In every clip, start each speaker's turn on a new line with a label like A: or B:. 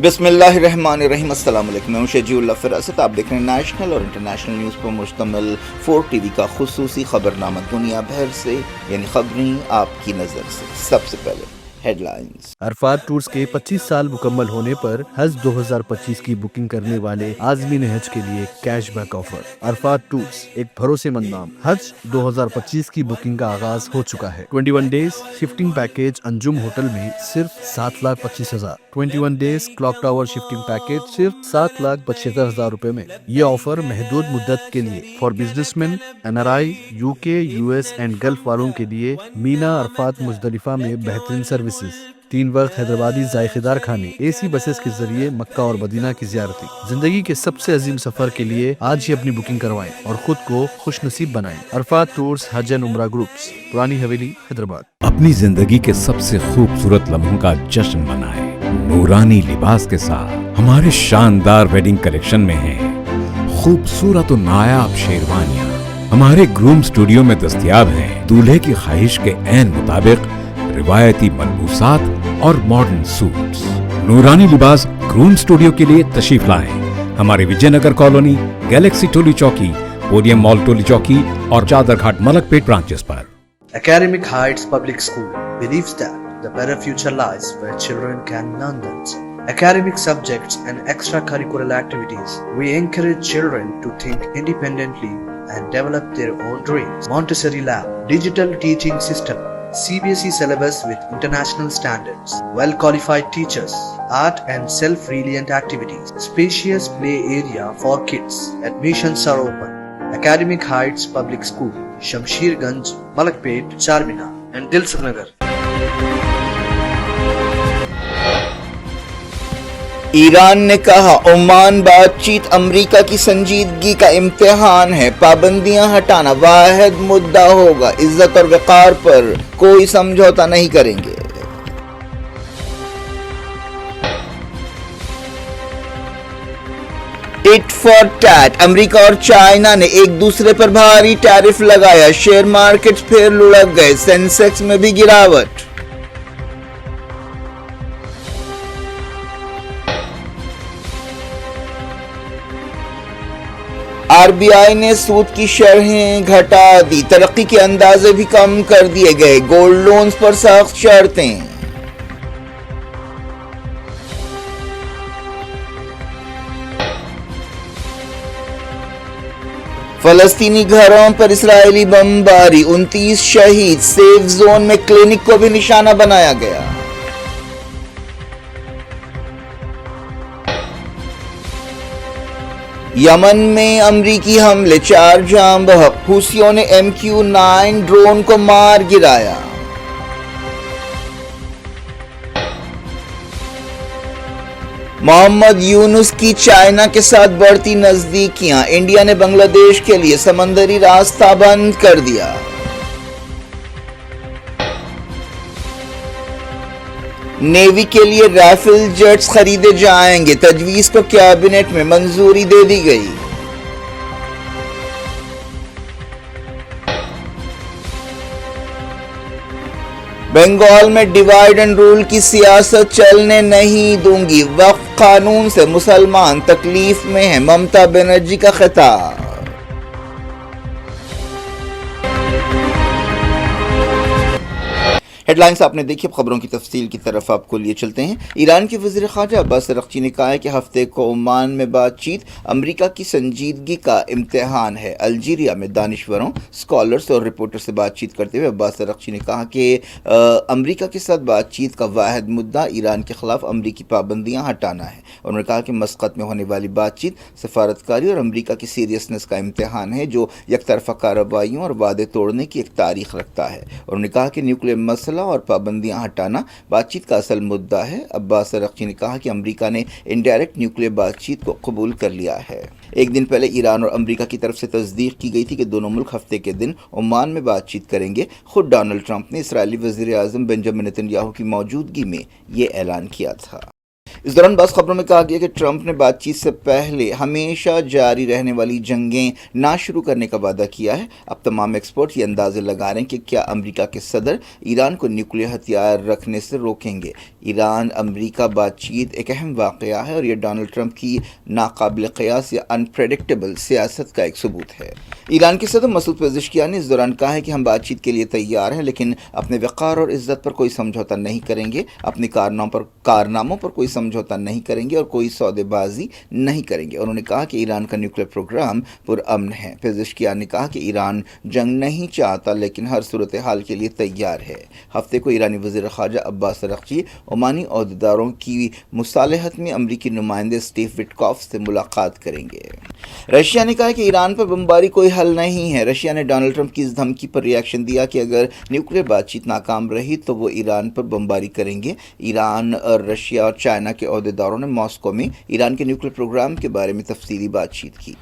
A: بسم اللہ الرحمن الرحیم۔ السلام علیکم، میں ہوں شجیع اللہ فراست۔ آپ دیکھ رہے ہیں نیشنل اور انٹرنیشنل نیوز پر مشتمل 4 TV کا خصوصی خبرنامہ دنیا بھر سے، یعنی خبریں آپ کی نظر سے۔ سب سے پہلے ہیڈ لائنز۔
B: عرفات ٹورز کے 25 سال مکمل ہونے پر حج 2025 کی بکنگ کرنے والے عازمین حج کے لیے cash back offer. Arafat tours ایک بھروسے مند نام۔ حج 2025 کی بکنگ کا آغاز ہو چکا ہے۔ 21 days shifting package Anjum hotel میں صرف 7,25,000۔ 21 days clock tower shifting package صرف 7,75,000 روپے میں۔ یہ آفر محدود مدت کے لیے for business man, NRI، UK، US and golf والوں کے لیے۔ مینا عرفات مزدلفہ میں بہترین سروسز، 3 وقت حیدرآبادی ذائقہ دار کھانے، AC بسز کے ذریعے مکہ اور مدینہ کی زیارتیں۔ زندگی کے سب سے عظیم سفر کے لیے آج ہی اپنی بکنگ کروائیں اور خود کو خوش نصیب بنائیں۔ عرفات ٹورز حج اینڈ عمرہ گروپس، پرانی حویلی، حیدرآباد۔
C: اپنی زندگی کے سب سے خوبصورت لمحوں کا جشن منائیں نورانی لباس کے ساتھ۔ ہمارے شاندار ویڈنگ کلیکشن میں ہیں خوبصورت و نایاب شیروانیاں۔ ہمارے گروم اسٹوڈیو میں دستیاب ہیں دولہے کی خواہش کے عین مطابق روایتی ملبوسات اور ماڈرن سوٹس۔ نورانی لباس گروم اسٹوڈیو کے لیے تشریف لائیں۔ ہمارے وجے Nagar colony, Galaxy Toli Chowki, podium مال ٹولی چوکی اور چادر گھاٹ ملک پیٹ branches per.
D: Academic Heights Public School believes that the better future lies where children can learn themselves. Academic subjects and extracurricular activities. We encourage children to think independently and develop their own dreams. Montessori Lab, digital teaching system, CBSE syllabus with international standards, well-qualified teachers, art and self-reliant activities, spacious play area for kids. Admissions are open. Academic Heights Public School, Shamsher Ganj, Malakpet, Charminar and Dilsukh Nagar.
A: Iran نے کہا Oman بات چیت امریکہ کی سنجیدگی کا امتحان ہے، پابندیاں ہٹانا واحد مدعا ہوگا، عزت اور وقار پر کوئی سمجھوتا نہیں کریں گے۔ ٹٹ فار ٹیٹ، امریکہ اور چائنا نے ایک دوسرے پر بھاری ٹیرف لگایا، شیئر مارکیٹ پھر لڑک گئے، سینسیکس میں بھی گراوٹ۔ RBI نے سود کی شرحیں گھٹا دی، ترقی کے اندازے بھی کم کر دیے گئے، گولڈ لونز پر سخت شرطیں۔ فلسطینی گھروں پر اسرائیلی بمباری، 29 شہید، سیف زون میں کلینک کو بھی نشانہ بنایا گیا۔ یمن میں امریکی حملے، 4 جاں بحق، حوثیوں نے MQ-9 ڈرون کو مار گرایا۔ محمد یونس کی چائنا کے ساتھ بڑھتی نزدیکیاں، انڈیا نے بنگلہ دیش کے لیے سمندری راستہ بند کر دیا۔ نیوی کے لیے رائفل جیٹس خریدے جائیں گے، تجویز کو کیبنٹ میں منظوری دے دی گئی۔ بنگال میں ڈیوائیڈ اینڈ رول کی سیاست چلنے نہیں دوں گی، وقف قانون سے مسلمان تکلیف میں ہیں، ممتا بنرجی کا خطاب۔ ہیڈ لائنز آپ نے دیکھی، اب خبروں کی تفصیل کی طرف آپ کو لیے چلتے ہیں۔ ایران کے وزیر خارجہ عباس اراغچی نے کہا ہے کہ ہفتے کو عمان میں بات چیت امریکہ کی سنجیدگی کا امتحان ہے۔ الجیریا میں دانشوروں، اسکالرز اور رپورٹر سے بات چیت کرتے ہوئے عباس اراغچی نے کہا کہ امریکہ کے ساتھ بات چیت کا واحد مدعا ایران کے خلاف امریکی پابندیاں ہٹانا ہے۔ انہوں نے کہا کہ مسقط میں ہونے والی بات چیت سفارتکاری اور امریکہ کی سیریسنس کا امتحان ہے، جو یک طرفہ کارروائیوں اور وعدے توڑنے کی ایک تاریخ رکھتا ہے۔ انہوں نے کہا کہ نیوکلیر مسئلہ اور پابندیاں ہٹانا بات چیت کا اصل مدعا ہے۔ عباس اراغچی نے کہا کہ امریکہ نے انڈائریکٹ نیوکلیر بات چیت کو قبول کر لیا ہے۔ ایک دن پہلے ایران اور امریکہ کی طرف سے تصدیق کی گئی تھی کہ دونوں ملک ہفتے کے دن عمان میں بات چیت کریں گے۔ خود ڈونلڈ ٹرمپ نے اسرائیلی وزیر اعظم بنجامن نیتن یاہو کی موجودگی میں یہ اعلان کیا تھا۔ اس دوران بعض خبروں میں کہا گیا کہ ٹرمپ نے بات چیت سے پہلے ہمیشہ جاری رہنے والی جنگیں نہ شروع کرنے کا وعدہ کیا ہے۔ اب تمام ایکسپرٹ یہ اندازے لگا رہے ہیں کہ کیا امریکہ کے صدر ایران کو نیوکلیئر ہتھیار رکھنے سے روکیں گے۔ ایران امریکہ بات چیت ایک اہم واقعہ ہے اور یہ ڈونلڈ ٹرمپ کی ناقابل قیاس یا انپریڈکٹیبل سیاست کا ایک ثبوت ہے۔ ایران کے صدر مسعود پزشکیان نے اس دوران کہا ہے کہ ہم بات چیت کے لیے تیار ہیں، لیکن اپنے وقار اور عزت پر کوئی سمجھوتا نہیں کریں گے، اپنے کارناموں پر کوئی سمجھوتا نہیں کریں گے اور کوئی سودے بازی نہیں کریں گے۔ انہوں نے کہا کہ ایران کا نیوکلیئر پروگرام پرامن ہے۔ پزشکیان نے کہا کہ ایران جنگ نہیں چاہتا لیکن ہر صورتحال کے لیے تیار ہے۔ ہفتے کو ایرانی وزیر خارجہ عباس ارغچی عمانی عہدیداروں کی مصالحت میں امریکی نمائندے اسٹیو وٹکاف سے ملاقات کریں گے۔ رشیا نے کہا کہ ایران پر بمباری کوئی حل نہیں ہے۔ رشیا نے ڈونلڈ ٹرمپ کی اس دھمکی پر ری ایکشن دیا کہ اگر نیوکلیئر بات چیت ناکام رہی تو وہ ایران پر بمباری کریں گے۔ ایران اور رشیا اور چائنا کے عہدیداروں نے ماسکو میں ایران کے نیوکلیئر پروگرام کے بارے میں تفصیلی بات چیت کی۔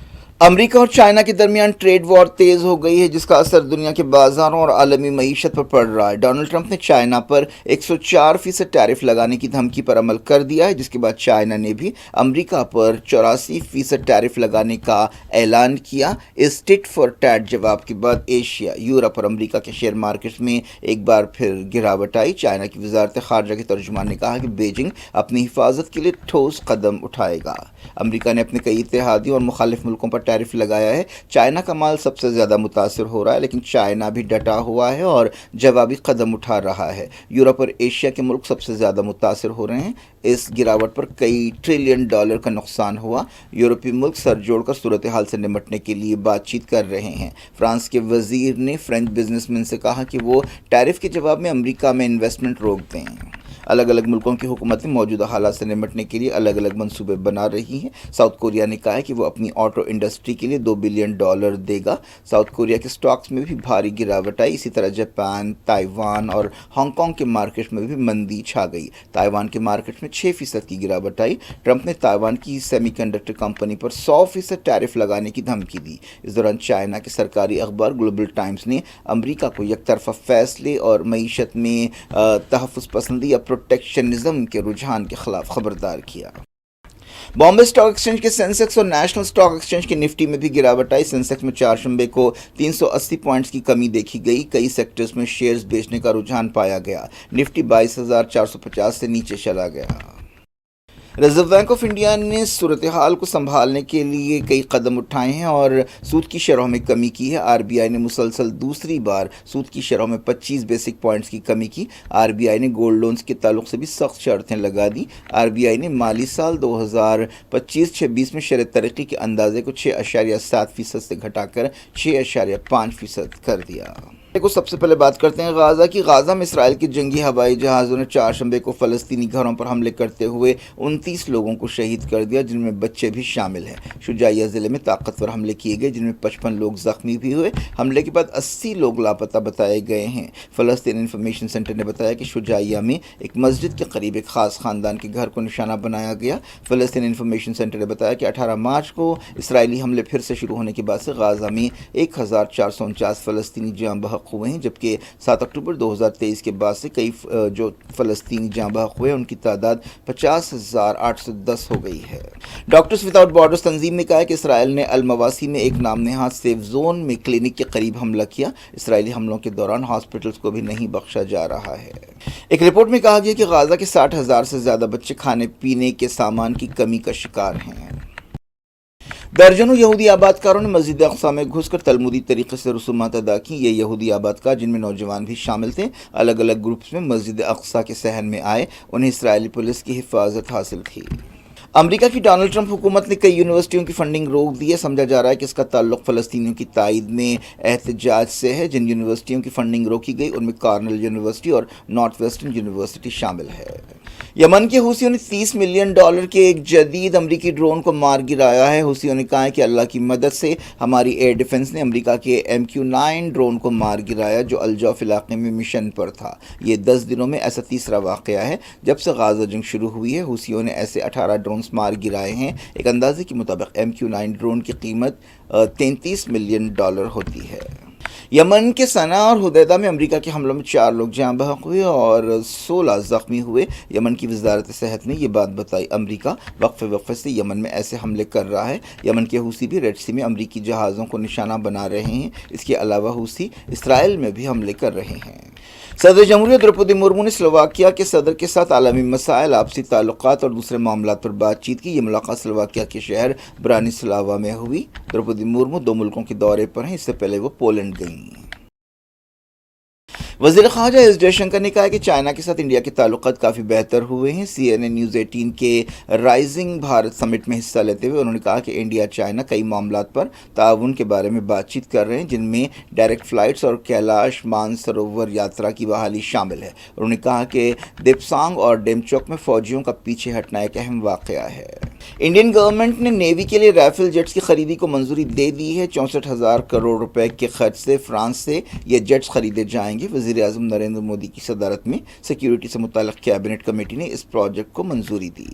A: امریکہ اور چائنا کے درمیان ٹریڈ وار تیز ہو گئی ہے، جس کا اثر دنیا کے بازاروں اور عالمی معیشت پر پڑ رہا ہے۔ ڈونلڈ ٹرمپ نے چائنا پر 104% ٹیرف لگانے کی دھمکی پر عمل کر دیا ہے، جس کے بعد چائنا نے بھی امریکہ پر 84% ٹیرف لگانے کا اعلان کیا۔ اس ٹٹ فار ٹیٹ جواب کے بعد ایشیا، یورپ اور امریکہ کے شیئر مارکیٹس میں ایک بار پھر گراوٹ آئی۔ چائنا کی وزارت خارجہ کے ترجمان نے کہا کہ بیجنگ اپنی حفاظت کے لیے ٹھوس قدم اٹھائے گا۔ امریکہ نے اپنے کئی اتحادیوں اور مخالف ملکوں پر ٹیرف لگایا ہے۔ چائنا کا مال سب سے زیادہ متاثر ہو رہا ہے، لیکن چائنا بھی ڈٹا ہوا ہے اور جوابی قدم اٹھا رہا ہے۔ یورپ اور ایشیا کے ملک سب سے زیادہ متاثر ہو رہے ہیں۔ اس گراوٹ پر کئی ٹریلین ڈالر کا نقصان ہوا۔ یورپی ملک سر جوڑ کر صورتحال سے نمٹنے کے لیے بات چیت کر رہے ہیں۔ فرانس کے وزیر نے فرینچ بزنس مین سے کہا کہ وہ ٹیرف کے جواب میں امریکہ میں انویسٹمنٹ روک دیں۔ الگ الگ ملکوں کی حکومتیں موجودہ حالات سے نمٹنے کے لیے الگ الگ منصوبے بنا رہی ہیں۔ ساؤتھ کوریا نے کہا ہے کہ وہ اپنی آٹو انڈسٹری کے لیے $2 بلین دے گا۔ ساؤتھ کوریا کے سٹاکس میں بھی بھاری گراوٹ آئی۔ اسی طرح جاپان، تائیوان اور ہانگ کانگ کے مارکیٹ میں بھی مندی چھا گئی۔ تائیوان کے مارکیٹ میں 6% کی گراوٹ آئی۔ ٹرمپ نے تائیوان کی سیمی کنڈکٹر کمپنی پر 100% ٹیرف لگانے کی دھمکی دی۔ اس دوران چائنا کے سرکاری اخبار گلوبل ٹائمز نے امریکہ کو یک طرفہ فیصلے اور معیشت میں تحفظ پسندی یا پروٹیکشنزم کے رجحان کے خلاف خبردار کیا۔ بامبے اسٹاک ایکسچینج کے سینسیکس اور نیشنل اسٹاک ایکسچینج کے نفٹی میں بھی گراوٹ آئی۔ سینسیکس میں چہارشنبے کو 380 پوائنٹس کی کمی دیکھی گئی۔ کئی سیکٹرز میں شیئرز بیچنے کا رجحان پایا گیا۔ نفٹی 22,450 سے نیچے چلا گیا۔ ریزرو بینک آف انڈیا نے صورتحال کو سنبھالنے کے لیے کئی قدم اٹھائے ہیں اور سود کی شرحوں میں کمی کی ہے۔ آر بی آئی نے مسلسل دوسری بار سود کی شرحوں میں 25 بیسک پوائنٹس کی کمی کی۔ آر بی آئی نے گولڈ لونز کے تعلق سے بھی سخت شرطیں لگا دیں۔ آر بی آئی نے مالی سال 2025-26 میں شرح ترقی کے اندازے کو 6.7% سے گھٹا کر 6.5% کر دیا۔ کو سب سے پہلے بات کرتے ہیں غازہ کی۔ غازہ میں اسرائیل کے جنگی ہوائی جہازوں نے چہارشنبے کو فلسطینی گھروں پر حملے کرتے ہوئے 29 لوگوں کو شہید کر دیا، جن میں بچے بھی شامل ہیں۔ شجاعیہ ضلع میں طاقتور حملے کیے گئے، جن میں 55 لوگ زخمی بھی ہوئے۔ حملے کے بعد 80 لوگ لاپتہ بتائے گئے ہیں۔ فلسطین انفارمیشن سینٹر نے بتایا کہ شجاعیہ میں ایک مسجد کے قریب ایک خاص خاندان کے گھر کو نشانہ بنایا گیا۔ فلسطین انفارمیشن سینٹر نے بتایا کہ 18 مارچ کو اسرائیلی حملے پھر سے شروع ہونے کے بعد سے غازہ میں 1449 فلسطینی جاں بحق ہوئے ہیں، جبکہ 7 اکتوبر 2023 کے بعد سے کئی جو فلسطینی جاں بحق ہوئے ان کی تعداد 50,810 ہو گئی ہے۔ ڈاکٹرز وداؤٹ بارڈرز تنظیم نے کہا ہے کہ اسرائیل نے المواسی میں ایک نام نہاد سیف زون میں کلینک کے قریب حملہ کیا۔ اسرائیلی حملوں کے دوران ہاسپٹلز کو بھی نہیں بخشا جا رہا ہے۔ ایک رپورٹ میں کہا گیا کہ غازہ کے 60,000 سے زیادہ بچے کھانے پینے کے سامان کی کمی کا شکار ہیں۔ درجنوں یہودی آباد کاروں نے مسجد اقصی میں گھس کر تلمودی طریقے سے رسومات ادا کی۔ یہ یہودی آباد کار، جن میں نوجوان بھی شامل تھے، الگ الگ گروپس میں مسجد اقصی کے صحن میں آئے۔ انہیں اسرائیلی پولیس کی حفاظت حاصل تھی۔ امریکہ کی ڈونلڈ ٹرمپ حکومت نے کئی یونیورسٹیوں کی فنڈنگ روک دی ہے۔ سمجھا جا رہا ہے کہ اس کا تعلق فلسطینیوں کی تائید میں احتجاج سے ہے۔ جن یونیورسٹیوں کی فنڈنگ روکی گئی ان میں کارنل یونیورسٹی اور نارتھ ویسٹرن یونیورسٹی شامل ہے۔ یمن کے حوثیوں نے $30 ملین کے ایک جدید امریکی ڈرون کو مار گرایا ہے۔ حوثیوں نے کہا ہے کہ اللہ کی مدد سے ہماری ایئر ڈیفنس نے امریکہ کے MQ-9 ڈرون کو مار گرایا، جو الجوف علاقے میں مشن پر تھا۔ یہ 10 دنوں میں ایسا تیسرا واقعہ ہے جب سے غازہ جنگ شروع ہوئی ہے۔ حوثیوں نے ایسے 18 ڈرونز مار گرائے ہیں۔ ایک اندازے کے مطابق MQ-9 ڈرون کی قیمت $33 ملین ہوتی ہے۔ یمن کے صنعا اور حدیدہ میں امریکہ کے حملوں میں 4 لوگ جاں بحق ہوئے اور 16 زخمی ہوئے. یمن کی وزارت صحت نے یہ بات بتائی. امریکہ وقفے سے یمن میں ایسے حملے کر رہا ہے. یمن کے حوثی بھی ریڈ سی میں امریکی جہازوں کو نشانہ بنا رہے ہیں. اس کے علاوہ حوثی اسرائیل میں بھی حملے کر رہے ہیں. صدر جمہوریہ دروپدی مرمو نے سلوواکیہ کے صدر کے ساتھ عالمی مسائل، آپسی تعلقات اور دوسرے معاملات پر بات چیت کی. یہ ملاقات سلوواکیہ کے شہر برانیسلاوا میں ہوئی. دروپدی مرمو 2 ملکوں کے دورے پر ہیں. اس سے پہلے وہ پولینڈ گئیں. وزیر خارجہ ایس جے شنکر نے کہا کہ چائنا کے ساتھ انڈیا کے تعلقات کافی بہتر ہوئے ہیں. CNN نیوز 18 کے رائزنگ بھارت سمٹ میں حصہ لیتے ہوئے انہوں نے کہا کہ انڈیا چائنا کئی معاملات پر تعاون کے بارے میں بات چیت کر رہے ہیں، جن میں ڈائریکٹ فلائٹس اور کیلاش مانسروور یاترا کی بحالی شامل ہے. انہوں نے کہا کہ دیپسانگ اور ڈیمچوک میں فوجیوں کا پیچھے ہٹنا ایک اہم واقعہ ہے. انڈین گورنمنٹ نے نیوی کے لیے رائفل جیٹس کی خریدی کو منظوری دے دی ہے. 64,000 کروڑ روپے کے خرچ سے فرانس سے یہ جیٹس خریدے جائیں گے. وزیر اعظم نریندر مودی کی صدارت میں سیکیورٹی سے متعلق کیبنٹ کمیٹی نے اس پروجیکٹ کو منظوری دی.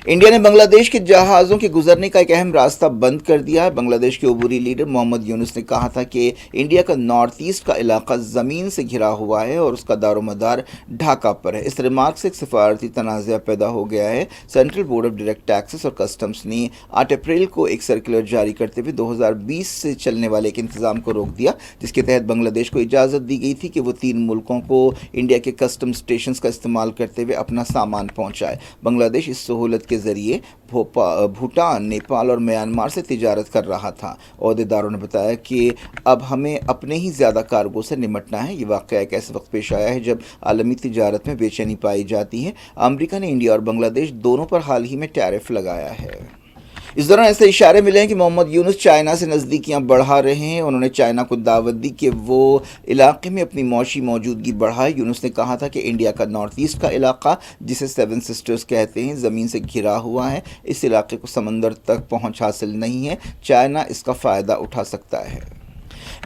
A: انڈیا نے بنگلہ دیش کے جہازوں کے گزرنے کا ایک اہم راستہ بند کر دیا ہے. بنگلہ دیش کے عبوری لیڈر محمد یونس نے کہا تھا کہ انڈیا کا نارتھ ایسٹ کا علاقہ زمین سے گھرا ہوا ہے اور اس کا دار و مدار ڈھاکہ پر ہے. اس ریمارک سے ایک سفارتی تنازع پیدا ہو گیا ہے. Central board of direct taxes اور کسٹمز نے 8 اپریل کو ایک سرکولر جاری کرتے ہوئے 2020 سے چلنے والے ایک انتظام کو روک دیا، جس کے تحت بنگلہ دیش کو اجازت دی گئی تھی کہ وہ 3 ملکوں کو انڈیا کے کسٹم اسٹیشنز کا استعمال کرتے ہوئے اپنا سامان پہنچائے. بنگلہ دیش اس سہولت کے ذریعے بھوٹان، نیپال اور میانمار سے تجارت کر رہا تھا. عہدیداروں نے بتایا کہ اب ہمیں اپنے ہی زیادہ کارگو سے نمٹنا ہے. یہ واقعہ ایک ایسے وقت پیش آیا ہے جب عالمی تجارت میں بے چینی پائی جاتی ہے. امریکہ نے انڈیا اور بنگلہ دیش دونوں پر حال ہی میں ٹیرف لگایا ہے. اس دوران ایسے اشارے ملے ہیں کہ محمد یونس چائنا سے نزدیکیاں بڑھا رہے ہیں. انہوں نے چائنا کو دعوت دی کہ وہ علاقے میں اپنی معاشی موجودگی بڑھائے. یونس نے کہا تھا کہ انڈیا کا نارتھ ایسٹ کا علاقہ، جسے 7 سسٹرز کہتے ہیں، زمین سے گھرا ہوا ہے. اس علاقے کو سمندر تک پہنچ حاصل نہیں ہے. چائنا اس کا فائدہ اٹھا سکتا ہے.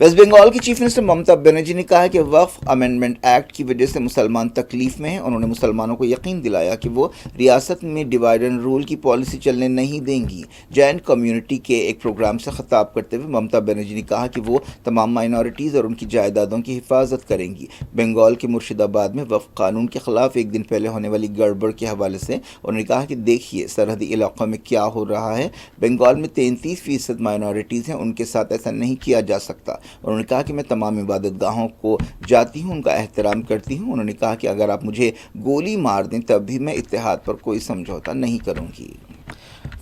A: ویسٹ بنگال کی چیف منسٹر ممتا بنرجی نے کہا کہ وقف امینڈمنٹ ایکٹ کی وجہ سے مسلمان تکلیف میں ہیں. انہوں نے مسلمانوں کو یقین دلایا کہ وہ ریاست میں ڈیوائڈ اینڈ رول کی پالیسی چلنے نہیں دیں گی. جین کمیونٹی کے ایک پروگرام سے خطاب کرتے ہوئے ممتا بنرجی نے کہا کہ وہ تمام مائنورٹیز اور ان کی جائیدادوں کی حفاظت کریں گی. بنگال کے مرشد آباد میں وقف قانون کے خلاف ایک دن پہلے ہونے والی گڑبڑ کے حوالے سے انہوں نے کہا کہ دیکھیے سرحدی علاقوں میں کیا ہو رہا ہے. بنگال میں 33% مائنورٹیز ہیں، ان کے ساتھ ایسا نہیں کیا جا سکتا. انہوں نے کہا کہ میں تمام عبادت گاہوں کو جاتی ہوں، ان کا احترام کرتی ہوں. انہوں نے کہا کہ اگر آپ مجھے گولی مار دیں تب بھی میں اتحاد پر کوئی سمجھوتا نہیں کروں گی.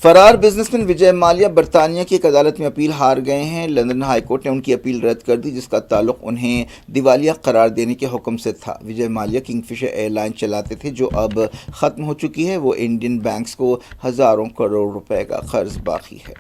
A: فرار بزنس مین وجے مالیہ برطانیہ کی ایک عدالت میں اپیل ہار گئے ہیں. لندن ہائی کورٹ نے ان کی اپیل رد کر دی، جس کا تعلق انہیں دیوالیہ قرار دینے کے حکم سے تھا. وجے مالیہ کنگ فشر ایئر لائن چلاتے تھے جو اب ختم ہو چکی ہے. وہ انڈین بینکس کو ہزاروں کروڑ روپے کا قرض باقی ہے.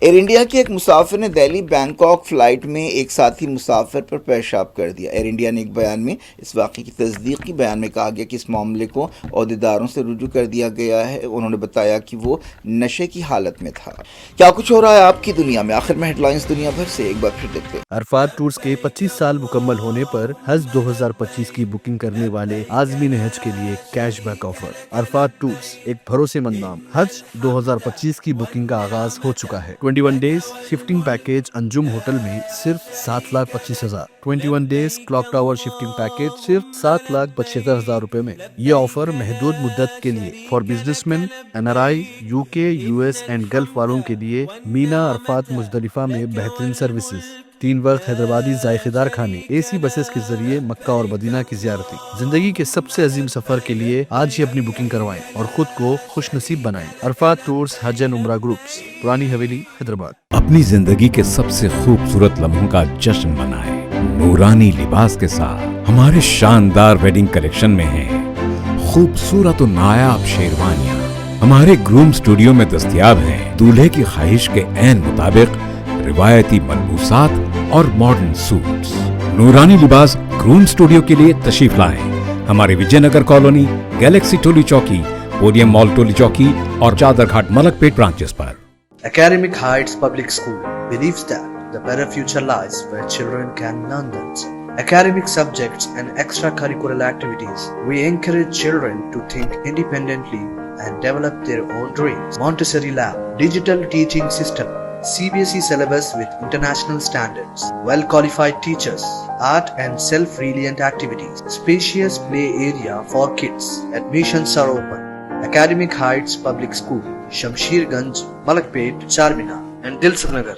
A: ایئر انڈیا کے ایک مسافر نے دہلی بینکاک فلائٹ میں ایک ساتھی مسافر پر پیشاب کر دیا. ایئر انڈیا نے ایک بیان میں اس واقعے کی تصدیق کی. بیان میں کہا گیا کہ اس معاملے کو عہدیداروں سے رجوع کر دیا گیا ہے. انہوں نے بتایا کہ وہ نشے کی حالت میں تھا. کیا کچھ ہو رہا ہے آپ کی دنیا میں؟ آخر میں ہیڈ لائنز دنیا بھر سے ایک بار پھر دیکھتے ہیں.
B: عرفات ٹورز کے 25 سال مکمل ہونے پر حج 2025 کی بکنگ کرنے والے عازمین حج کے لیے cash back offer. Arafat tours ایک بھروسے مند نام. حج 2025 کی بکنگ کا آغاز ہو چکا ہے. 21 days shifting package Anjum hotel میں صرف 7,25,000. 21 days clock tower shifting package صرف 7,75,000 روپے میں. یہ آفر محدود مدت کے لیے for business man, NRI، UK، US and golf والوں کے لیے. مینا عرفات مزدلفہ میں بہترین سروسز، 3 وقت حیدرآبادی ذائقہ دار کھانے، AC بسز کے ذریعے مکہ اور مدینہ کی زیارتیں. زندگی کے سب سے عظیم سفر کے لیے آج ہی اپنی بکنگ کروائیں اور خود کو خوش نصیب بنائیں. عرفات ٹورز حج اینڈ عمرہ گروپس، پرانی حویلی، حیدرآباد.
C: اپنی زندگی کے سب سے خوبصورت لمحوں کا جشن منائیں نورانی لباس کے ساتھ. ہمارے شاندار ویڈنگ کلیکشن میں ہیں خوبصورت و نایاب شیروانیاں. ہمارے گروم اسٹوڈیو میں دستیاب ہیں دولہے کی خواہش کے عین مطابق روایتی ملبوسات اور ماڈرن سوٹس. نورانی لباس گروم اسٹوڈیو کے لیے تشریف لائیں. ہمارے وجے نگر کالونی، گیلیکسی ٹولی چوکی، پودیم مال ٹولی چوکی اور چادر گھاٹ ملک پیٹ branches per.
D: Academic Heights Public School believes that the better future lies where children can learn them. Academic subjects and extracurricular activities. We encourage children to think independently and develop their own dreams. Montessori Lab, digital teaching system, CBSE syllabus with international standards, well-qualified teachers, art and self-reliant activities, spacious play area for kids. Admissions are open. Academic Heights Public School, Shamsherganj, Malakpet, Charminar and Dilsukh Nagar.